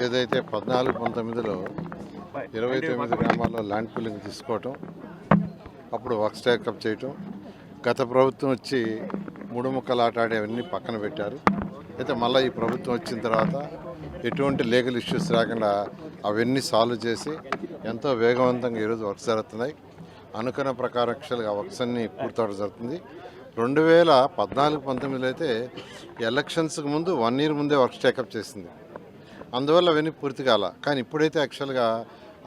ఏదైతే 14-19లో 29 గ్రామాల్లో land pooling తీసుకోవటం, అప్పుడు వర్క్ స్టాకప్ చేయటం, గత ప్రభుత్వం వచ్చి మూడు ముక్కలు ఆట ఆడేవన్నీ పక్కన పెట్టారు. అయితే మళ్ళీ ఈ ప్రభుత్వం వచ్చిన తర్వాత ఎటువంటి లీగల్ ఇష్యూస్ రాకుండా అవన్నీ సాల్వ్ చేసి ఎంతో వేగవంతంగా ఈరోజు వర్క్స్ జరుగుతున్నాయి. అనుకున్న ప్రకారం యాక్చువల్గా వర్క్స్ అన్నీ పూర్తవడం జరుగుతుంది. 2014-19లో అయితే ఎలక్షన్స్కి ముందు 1 year ముందే వర్క్ స్టాకప్ చేసింది. అందువల్ల అవన్నీ పూర్తి కాల. కానీ ఇప్పుడైతే యాక్చువల్గా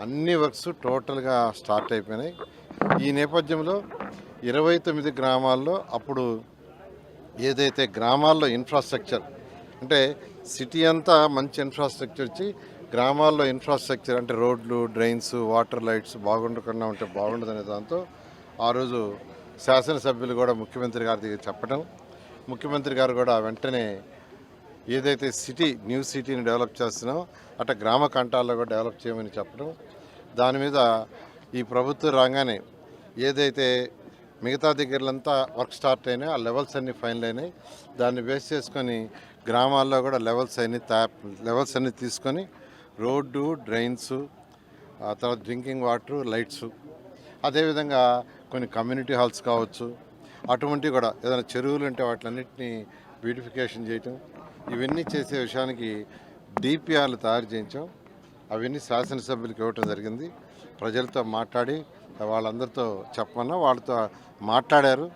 అన్ని వర్క్స్ టోటల్గా స్టార్ట్ అయిపోయినాయి. ఈ నేపథ్యంలో 29 గ్రామాల్లో అప్పుడు ఏదైతే గ్రామాల్లో ఇన్ఫ్రాస్ట్రక్చర్ అంటే సిటీ అంతా మంచి ఇన్ఫ్రాస్ట్రక్చర్ ఇచ్చి గ్రామాల్లో ఇన్ఫ్రాస్ట్రక్చర్ అంటే రోడ్లు, డ్రైన్స్, వాటర్ లైట్స్ బాగుండకుండా ఉంటే బాగుండదనే దాంతో ఆ రోజు శాసనసభ్యులు కూడా ముఖ్యమంత్రి గారి దగ్గర చెప్పడం, ముఖ్యమంత్రి గారు కూడా వెంటనే ఏదైతే న్యూ సిటీని డెవలప్ చేస్తున్నామో అట్లా గ్రామ కంటాల్లో కూడా డెవలప్ చేయమని చెప్పడం, దాని మీద ఈ ప్రభుత్వం రాగానే ఏదైతే మిగతా దగ్గరలంతా వర్క్ స్టార్ట్ అయినాయి, ఆ లెవెల్స్ అన్నీ ఫైనల్ అయినాయి. దాన్ని బేస్ చేసుకొని గ్రామాల్లో కూడా లెవెల్స్ అన్నీ తీసుకొని రోడ్డు, డ్రైన్స్, ఆ తర్వాత డ్రింకింగ్ వాటర్, లైట్స్, అదేవిధంగా కొన్ని కమ్యూనిటీ హాల్స్ కావచ్చు, అటువంటివి కూడా ఏదైనా చెరువులు ఉంటే వాటిలన్నింటినీ బ్యూటిఫికేషన్ చేయటం, ఇవన్నీ చేసే విషయానికి డిపిఆర్లు తయారు చేయించాం. అవన్నీ శాసనసభ్యులకు ఇవ్వటం జరిగింది. ప్రజలతో మాట్లాడి వాళ్ళందరితో చెప్పమన్నా వాళ్ళతో మాట్లాడారు,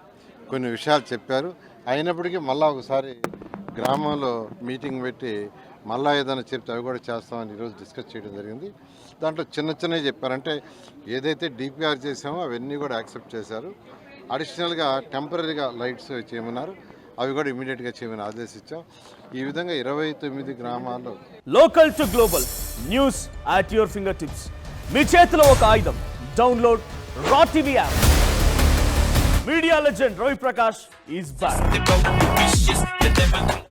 కొన్ని విషయాలు చెప్పారు. అయినప్పటికీ మళ్ళీ ఒకసారి గ్రామంలో మీటింగ్ పెట్టి మళ్ళీ ఏదైనా చెప్తే అవి కూడా చేస్తామని ఈరోజు డిస్కస్ చేయడం జరిగింది. దాంట్లో చిన్నవి చెప్పారంటే ఏదైతే డిపిఆర్ చేసామో అవన్నీ కూడా యాక్సెప్ట్ చేశారు. అడిషనల్గా టెంపరీగా లైట్స్ చేయమన్నారు, అవి కూడా ఇమీడియట్గా చేయమని ఆదేశించాం. ఈ విధంగా 29 గ్రామాల్లో local to global news at your fingertips. మీ చేతిలో ఒక ఆయుధం. Download raw TV app. Media legend Ravi Prakash is back.